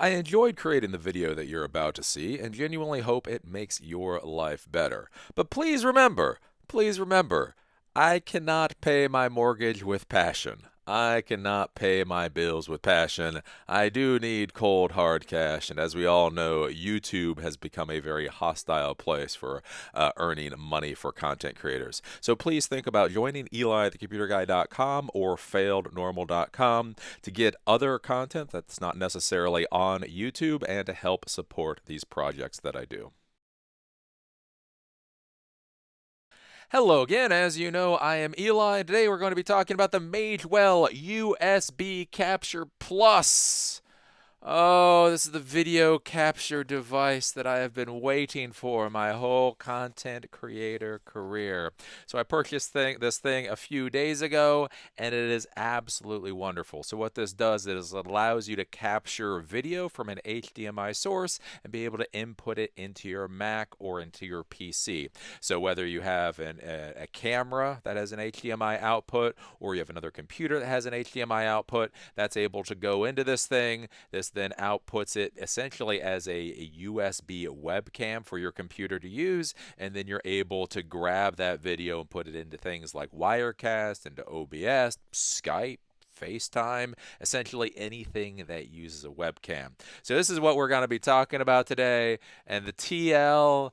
I enjoyed creating the video that you're about to see and genuinely hope it makes your life better. But please remember, I cannot pay my mortgage with passion. I cannot pay my bills with passion. I do need cold hard cash, and as we all know, YouTube has become a very hostile place for earning money for content creators. So please think about joining Eli at thecomputerguy.com or failednormal.com to get other content that's not necessarily on YouTube and to help support these projects that I do. Hello again. As you know, I am Eli. Today we're going to be talking about the Magewell USB Capture Plus. Oh, this is the video capture device that I have been waiting for my whole content creator career. So I purchased this thing a few days ago, and it is absolutely wonderful. So what this does is it allows you to capture video from an HDMI source and be able to input it into your Mac or into your PC. So whether you have a camera that has an HDMI output, or you have another computer that has an HDMI output, that's able to go into this thing. This then outputs it essentially as a USB webcam for your computer to use, and then you're able to grab that video and put it into things like Wirecast, into OBS, Skype, FaceTime, essentially anything that uses a webcam. So this is what we're going to be talking about today, and the TLDR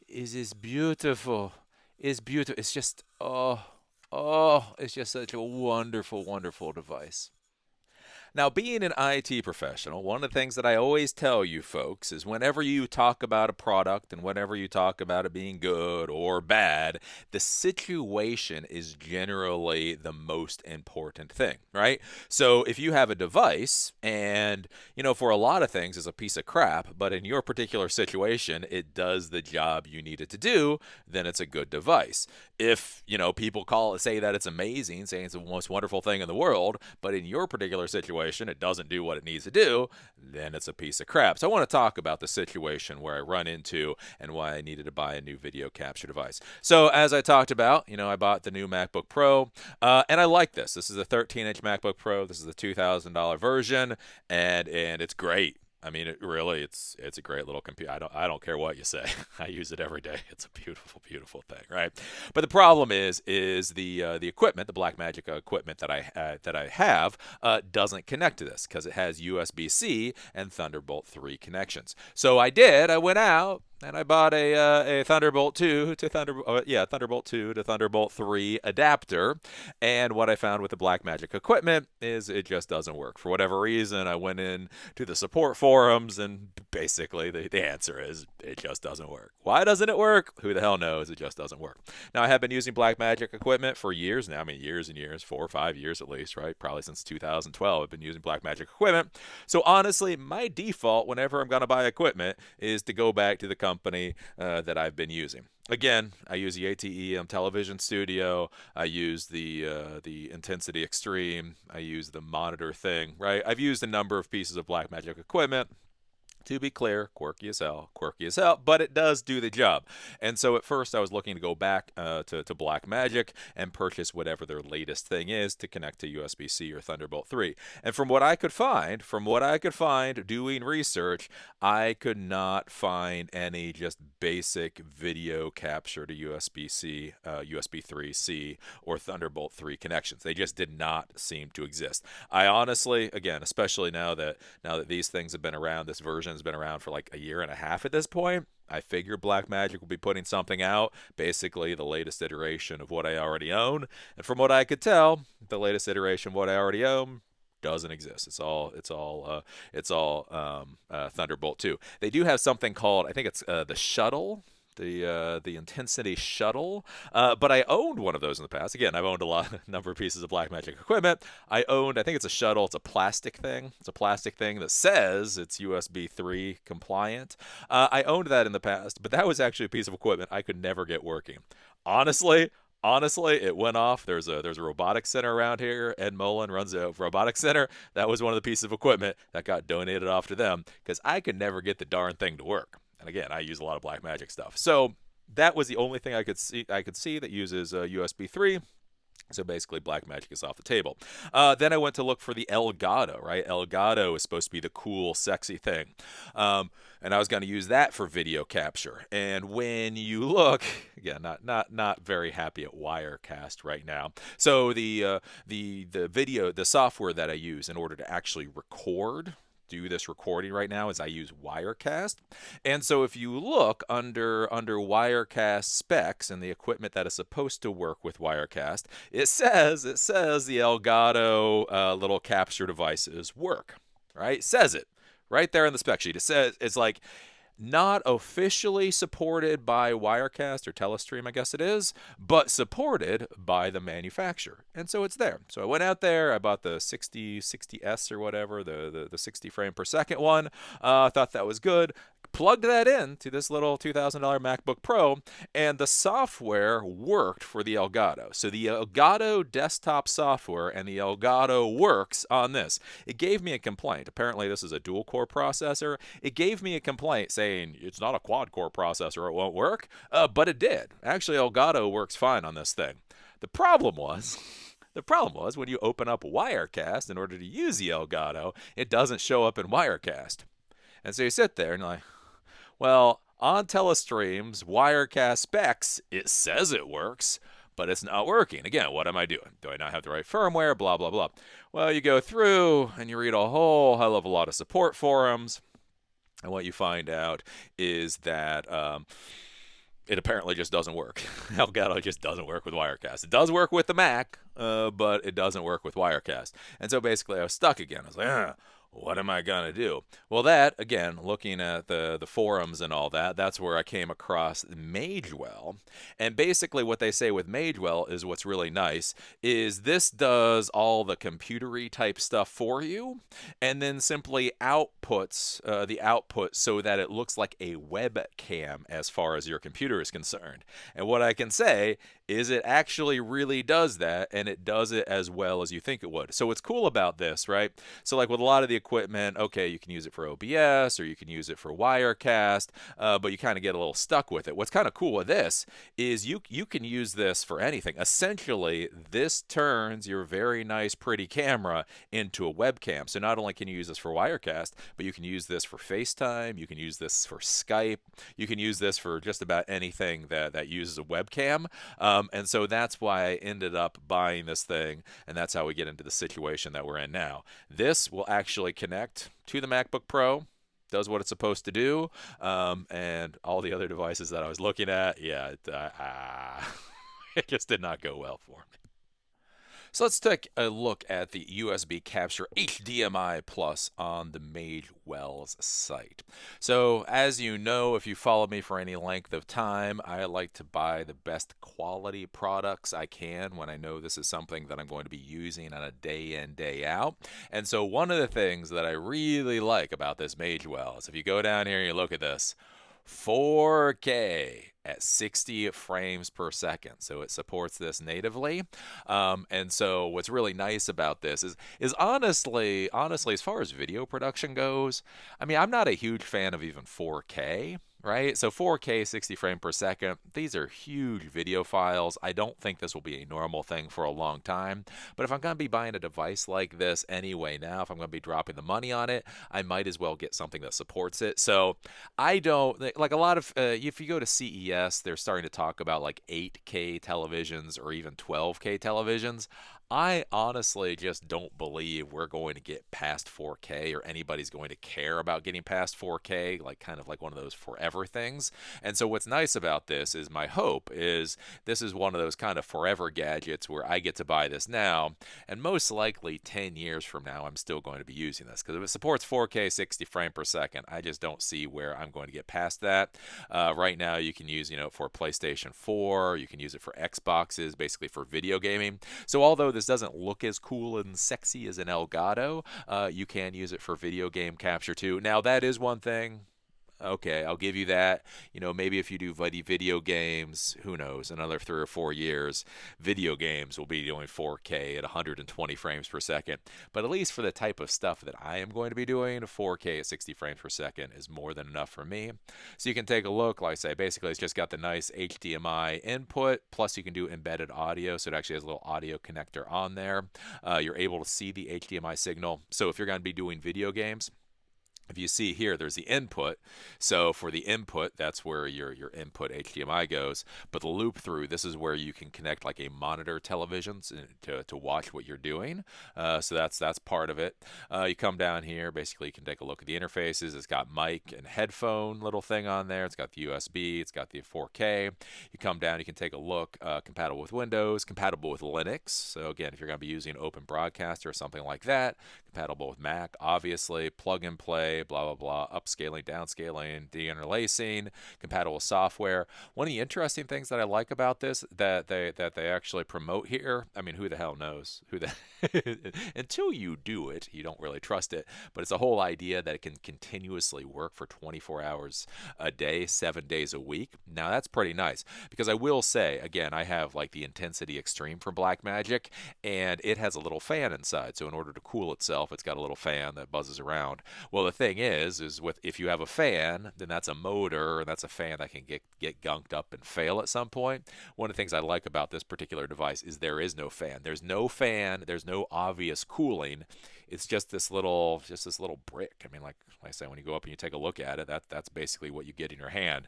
is beautiful. Is beautiful. It's just it's just such a wonderful, wonderful device. Now, being an IT professional, one of the things that I always tell you folks is whenever you talk about a product and whenever you talk about it being good or bad, the situation is generally the most important thing, right? So if you have a device and, for a lot of things it's a piece of crap, but in your particular situation, it does the job you need it to do, then it's a good device. If, people say that it's amazing, saying it's the most wonderful thing in the world, but in your particular situation, it doesn't do what it needs to do, then it's a piece of crap. So I want to talk about the situation where I run into and why I needed to buy a new video capture device. So as I talked about, I bought the new MacBook Pro, and I like this. This is a 13-inch MacBook Pro. This is the $2,000 version, and it's great. I mean, it's a great little computer. I don't care what you say. I use it every day. It's a beautiful, beautiful thing, right? But the problem is the equipment, the Blackmagic equipment that I have, doesn't connect to this because it has USB-C and Thunderbolt 3 connections. So I went out and I bought a Thunderbolt 2 to Thunderbolt 2 to Thunderbolt 3 adapter. And what I found with the Blackmagic equipment is it just doesn't work. For whatever reason, I went in to the support forums, and basically the answer is it just doesn't work. Why doesn't it work? Who the hell knows? It just doesn't work. Now, I have been using Blackmagic equipment for years now. I mean, years and years, 4 or 5 years at least, right? Probably since 2012, I've been using Blackmagic equipment. So honestly, my default whenever I'm going to buy equipment is to go back to the company that I've been using. Again, I use the ATE Television Studio. I use the Intensity Extreme. I use the monitor thing, right? I've used a number of pieces of Blackmagic equipment. To be clear, quirky as hell, but it does do the job. And so at first I was looking to go back to Blackmagic and purchase whatever their latest thing is to connect to USB-C or Thunderbolt 3. And from what I could find doing research, I could not find any just basic video capture to USB-C, USB 3C, or Thunderbolt 3 connections. They just did not seem to exist. I honestly, again, especially now that these things have been around, this version has been around for like a year and a half at this point, I figure Blackmagic will be putting something out, basically the latest iteration of what I already own. And from what I could tell, the latest iteration of what I already own doesn't exist. It's all Thunderbolt 2. They do have something called, I think it's the Shuttle. The Intensity Shuttle, but I owned one of those in the past. Again, I've owned a number of pieces of Blackmagic equipment. I think it's a shuttle. It's a plastic thing. It's a plastic thing that says it's USB 3 compliant. I owned that in the past, but that was actually a piece of equipment I could never get working. Honestly, it went off. There's a robotics center around here. Ed Mullen runs a robotics center. That was one of the pieces of equipment that got donated off to them because I could never get the darn thing to work. And again, I use a lot of Blackmagic stuff. So that was the only thing I could see that uses USB 3. So basically, Blackmagic is off the table. Then I went to look for the Elgato, right? Elgato is supposed to be the cool, sexy thing. And I was going to use that for video capture. And when you look, again, not very happy at Wirecast right now. So the video, the software that I use in order to actually do this recording right now is I use Wirecast. And so if you look under Wirecast specs and the equipment that is supposed to work with Wirecast, it says the Elgato little capture devices work, right? It says it right there in the spec sheet. It says it's like not officially supported by Wirecast or Telestream, I guess it is, but supported by the manufacturer. And so it's there. So I went out there, I bought the 60S or whatever, the 60 frame per second one. I thought that was good. Plugged that in to this little $2,000 MacBook Pro, and the software worked for the Elgato. So the Elgato desktop software and the Elgato works on this. It gave me a complaint. Apparently, this is a dual-core processor. It gave me a complaint saying it's not a quad-core processor, it won't work, but it did. Actually, Elgato works fine on this thing. The problem was when you open up Wirecast in order to use the Elgato, it doesn't show up in Wirecast. And so you sit there and you're like, well, on Telestream's Wirecast specs, it says it works, but it's not working. Again, what am I doing? Do I not have the right firmware? Blah, blah, blah. Well, you go through and you read a whole hell of a lot of support forums, and what you find out is that it apparently just doesn't work. Elgato just doesn't work with Wirecast. It does work with the Mac, but it doesn't work with Wirecast. And so basically I was stuck again. I was like, what am I going to do? Well, that, again, looking at the forums and all that, that's where I came across Magewell. And basically what they say with Magewell is what's really nice is this does all the computery type stuff for you and then simply outputs the output so that it looks like a webcam as far as your computer is concerned. And what I can say is it actually really does that, and it does it as well as you think it would. So what's cool about this, right? So like with a lot of the equipment, okay, you can use it for OBS or you can use it for Wirecast, but you kind of get a little stuck with it. What's kind of cool with this is you can use this for anything. Essentially, this turns your very nice, pretty camera into a webcam. So not only can you use this for Wirecast, but you can use this for FaceTime, you can use this for Skype, you can use this for just about anything that uses a webcam. And so that's why I ended up buying this thing, and that's how we get into the situation that we're in now. This will actually connect to the MacBook Pro, does what it's supposed to do, and all the other devices that I was looking at, yeah, it just did not go well for me. So let's take a look at the USB Capture HDMI Plus on the Magewell's site. So as you know, if you follow me for any length of time, I like to buy the best quality products I can when I know this is something that I'm going to be using on a day in, day out. And so one of the things that I really like about this Magewell is if you go down here and you look at this, 4K at 60 frames per second. So it supports this natively. And so what's really nice about this is honestly, as far as video production goes, I mean, I'm not a huge fan of even 4K. Right? So 4K, 60 frames per second, these are huge video files. I don't think this will be a normal thing for a long time. But if I'm going to be buying a device like this anyway now, if I'm going to be dropping the money on it, I might as well get something that supports it. So I don't, like a lot of, if you go to CES, they're starting to talk about like 8K televisions or even 12K televisions. I honestly just don't believe we're going to get past 4K or anybody's going to care about getting past 4K, like kind of like one of those forever things. And so what's nice about this is my hope is this is one of those kind of forever gadgets where I get to buy this now, and most likely 10 years from now I'm still going to be using this because if it supports 4K 60 frames per second, I just don't see where I'm going to get past that. Right now you can use, for PlayStation 4, you can use it for Xboxes, basically for video gaming. So although this doesn't look as cool and sexy as an Elgato, you can use it for video game capture too. Now that is one thing Okay, I'll give you that. Maybe if you do video games, who knows, another 3 or 4 years, video games will be doing 4K at 120 frames per second. But at least for the type of stuff that I am going to be doing, 4K at 60 frames per second is more than enough for me. So you can take a look. Like I say, basically it's just got the nice HDMI input, plus you can do embedded audio, so it actually has a little audio connector on there. You're able to see the HDMI signal. So if you're going to be doing video games, if you see here, there's the input. So for the input, that's where your input HDMI goes. But the loop through, this is where you can connect like a monitor television to watch what you're doing. So that's part of it. You come down here, basically you can take a look at the interfaces. It's got mic and headphone little thing on there. It's got the USB. It's got the 4K. You come down, you can take a look. Compatible with Windows, compatible with Linux. So again, if you're going to be using Open Broadcaster or something like that, compatible with Mac, obviously, plug and play, blah, blah, blah, upscaling, downscaling, deinterlacing, compatible with software. One of the interesting things that I like about this that they actually promote here, I mean, who the hell knows? Until you do it, you don't really trust it, but it's a whole idea that it can continuously work for 24 hours a day, 7 days a week. Now, that's pretty nice because I will say, again, I have like the Intensity Extreme from Blackmagic, and it has a little fan inside. So in order to cool itself, it's got a little fan that buzzes around. Well, the thing is with if you have a fan, then that's a motor, and that's a fan that can get gunked up and fail at some point. One of the things I like about this particular device is there is no fan. There's no fan. There's no obvious cooling. It's just this little brick. I mean, like I say, when you go up and you take a look at it, that's basically what you get in your hand.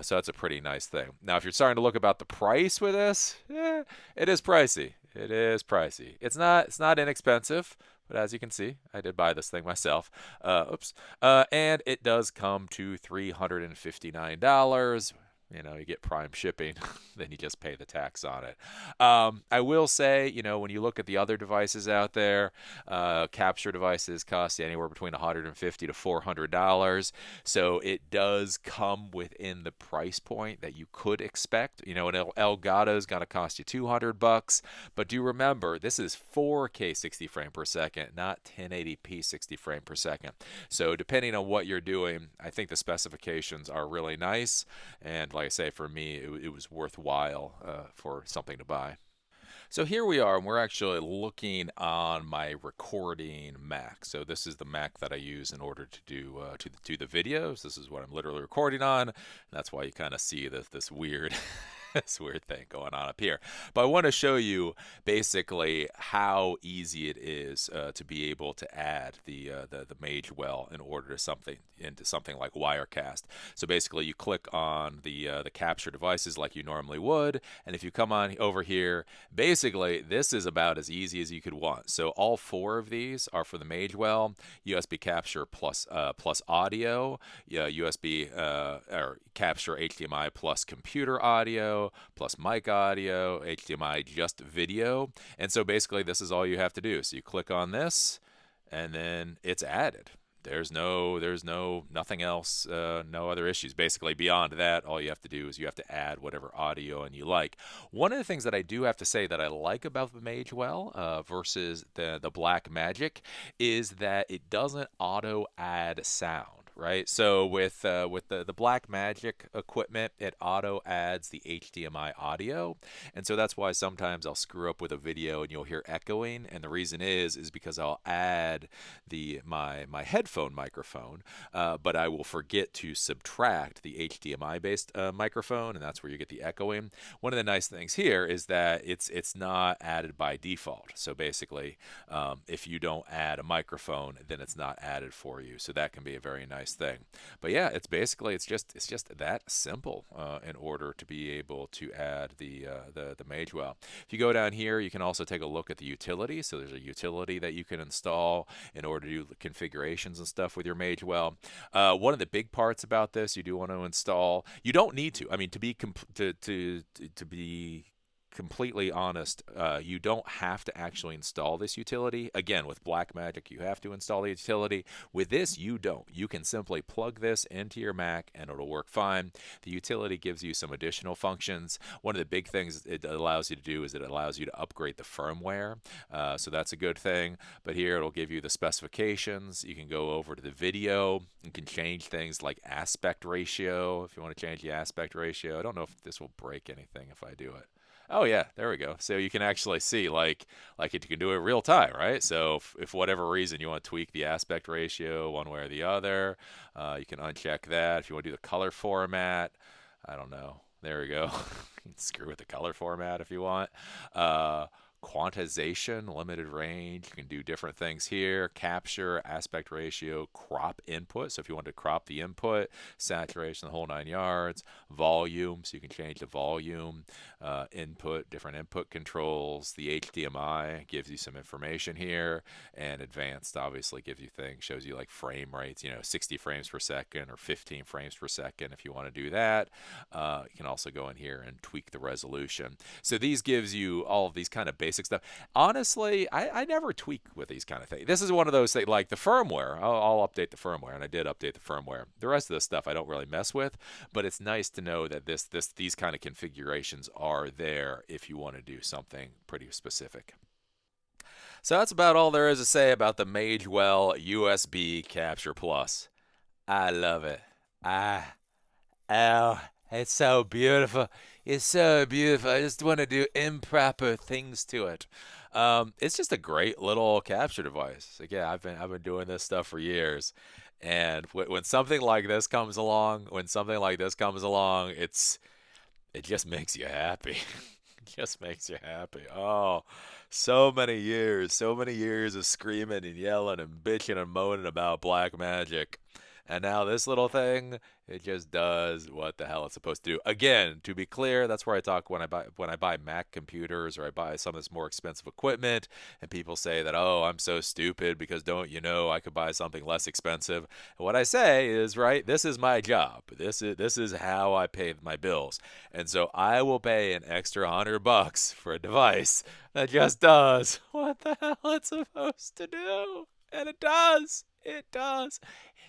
So that's a pretty nice thing. Now, if you're starting to look about the price with this, it is pricey. It is pricey. It's not inexpensive, but as you can see, I did buy this thing myself. Oops. And it does come to $359. You get Prime shipping, then you just pay the tax on it. I will say, when you look at the other devices out there, capture devices cost you anywhere between $150 to $400. So it does come within the price point that you could expect. An Elgato is going to cost you $200, but do remember, this is 4K 60 frame per second, not 1080p 60 frame per second. So depending on what you're doing, I think the specifications are really nice, and like I say, for me, it was worthwhile for something to buy. So here we are, and we're actually looking on my recording Mac. So this is the Mac that I use in order to do the videos. This is what I'm literally recording on, and that's why you kind of see this weird this weird thing going on up here. But I want to show you basically how easy it is to be able to add the Magewell into something like Wirecast. So basically, you click on the capture devices like you normally would, and if you come on over here, basically this is about as easy as you could want. So all four of these are for the Magewell: USB capture plus audio, USB or capture HDMI plus computer audio, plus mic audio, HDMI just video. And so basically this is all you have to do. So you click on this and then it's added. There's nothing else, no other issues. Basically, beyond that, all you have to do is you have to add whatever audio and you like. One of the things that I do have to say that I like about the Magewell versus the Blackmagic is that it doesn't auto add sound. Right, so with the Blackmagic equipment, it auto adds the HDMI audio, and so that's why sometimes I'll screw up with a video and you'll hear echoing, and the reason is because I'll add my headphone microphone, but I will forget to subtract the HDMI based microphone, and that's where you get the echoing. One of the nice things here is that it's not added by default. So basically, if you don't add a microphone, then it's not added for you. So that can be a very nice thing. But yeah, it's just that simple in order to be able to add the Magewell. If you go down here, you can also take a look at the utility. So there's a utility that you can install in order to do configurations and stuff with your Magewell. One of the big parts about this, you do want to install. You don't need to. I mean, to be completely honest, you don't have to actually install this utility. Again, with Blackmagic, you have to install the utility. With this, you don't. You can simply plug this into your Mac and it'll work fine. The utility gives you some additional functions. One of the big things it allows you to do is it allows you to upgrade the firmware. So that's a good thing. But here it'll give you the specifications. You can go over to the video. You can change things like aspect ratio if you want to change the aspect ratio. I don't know if this will break anything if I do it. Oh yeah, there we go. So you can actually see you can do it real time, right? So if whatever reason you want to tweak the aspect ratio one way or the other, you can uncheck that. If you want to do the color format, I don't know. There we go. You can screw with the color format if you want. Quantization, limited range. You can do different things here. Capture, aspect ratio, crop input. So if you want to crop the input, saturation, the whole 9 yards. Volume, so you can change the volume. Input, different input controls. The HDMI gives you some information here. And advanced obviously gives you things, shows you like frame rates, 60 frames per second or 15 frames per second if you want to do that. You can also go in here and tweak the resolution. So these gives you all of these kind of basic stuff. Honestly, I never tweak with these kind of things. This is one of those things, like the firmware. I'll update the firmware, and I did update the firmware. The rest of this stuff I don't really mess with, but it's nice to know that these kind of configurations are there if you want to do something pretty specific. So that's about all there is to say about the Magewell USB Capture Plus. I love it. Oh, it's so beautiful. It's so beautiful. I just want to do improper things to it. It's just a great little capture device. Again, I've been doing this stuff for years, and when something like this comes along, it just makes you happy. It just makes you happy. Oh, so many years of screaming and yelling and bitching and moaning about Blackmagic. And now this little thing, it just does what the hell it's supposed to do. Again, to be clear, that's where I talk when I buy Mac computers or I buy some of this more expensive equipment, and people say that, oh, I'm so stupid because don't you know I could buy something less expensive. And what I say is, right, this is my job. This is how I pay my bills. And so I will pay an extra $100 for a device that just does what the hell it's supposed to do. And it does. It does.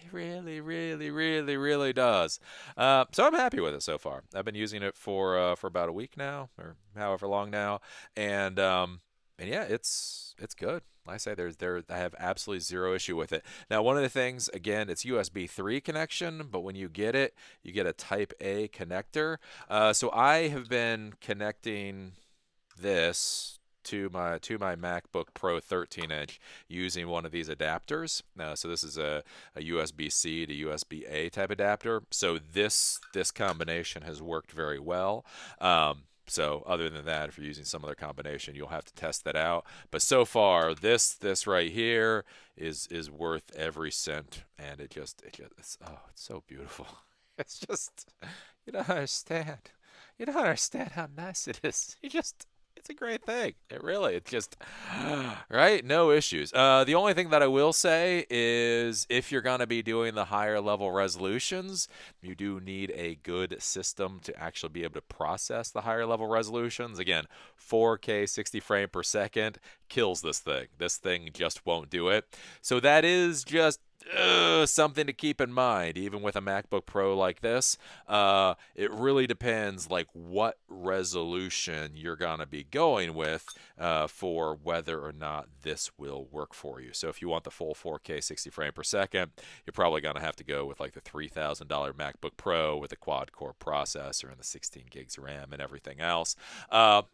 It really, really, really, really does. So I'm happy with it so far. I've been using it for about a week now, or however long now, and yeah, it's good. Like I say, I have absolutely zero issue with it. Now, one of the things, again, it's USB 3 connection, but when you get it, you get a Type A connector. So I have been connecting this to my MacBook Pro 13-inch using one of these adapters. So this is a USB-C to USB-A type adapter. So this combination has worked very well. So other than that, if you're using some other combination, you'll have to test that out. But so far, this right here is worth every cent, and it's so beautiful. It's just, you don't understand. You don't understand how nice it is. It's a great thing. It's just, right? No issues. The only thing that I will say is if you're going to be doing the higher level resolutions, you do need a good system to actually be able to process the higher level resolutions. Again, 4K 60 frame per second kills this thing. This thing just won't do it. So that is just something to keep in mind, even with a MacBook Pro like this. It really depends like what resolution you're gonna be going with for whether or not this will work for you. So if you want the full 4K 60 frame per second, you're probably gonna have to go with like the $3,000 MacBook Pro with a quad-core processor and the 16 gigs RAM and everything else.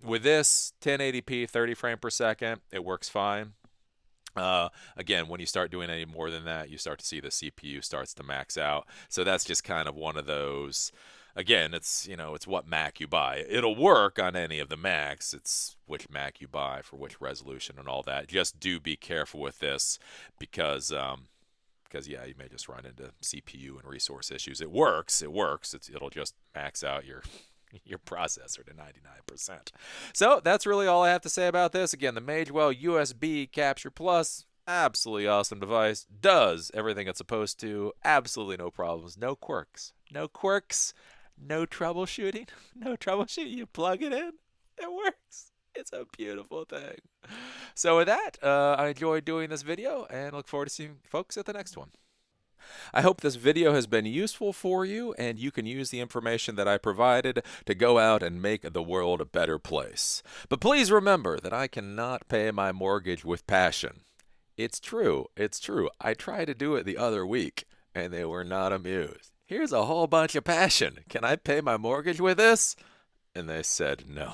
With this 1080p 30 frame per second, it works fine. Again, when you start doing any more than that, you start to see the CPU starts to max out. So that's just kind of one of those. Again, it's what Mac you buy. It'll work on any of the Macs. It's which Mac you buy for which resolution and all that. Just do be careful with this because yeah, you may just run into CPU and resource issues. It works. It'll just max out your processor to 99%. So that's really all I have to say about this. Again, the Magewell USB Capture Plus, absolutely awesome device. Does everything it's supposed to. Absolutely no problems. No quirks. No troubleshooting. No troubleshooting. You plug it in. It works. It's a beautiful thing. So with that, I enjoyed doing this video and look forward to seeing folks at the next one. I hope this video has been useful for you and you can use the information that I provided to go out and make the world a better place. But please remember that I cannot pay my mortgage with passion. It's true. It's true. I tried to do it the other week and they were not amused. Here's a whole bunch of passion. Can I pay my mortgage with this? And they said no.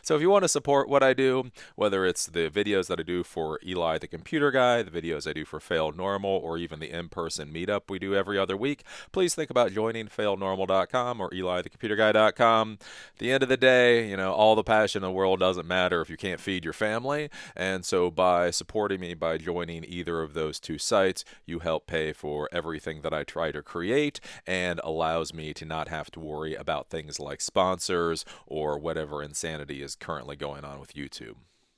So if you want to support what I do, whether it's the videos that I do for Eli the Computer Guy, the videos I do for Fail Normal, or even the in-person meetup we do every other week, please think about joining failnormal.com or elithecomputerguy.com. At the end of the day, all the passion in the world doesn't matter if you can't feed your family. And so by supporting me by joining either of those two sites, you help pay for everything that I try to create and allows me to not have to worry about things like sponsors or whatever insanity is currently going on with YouTube.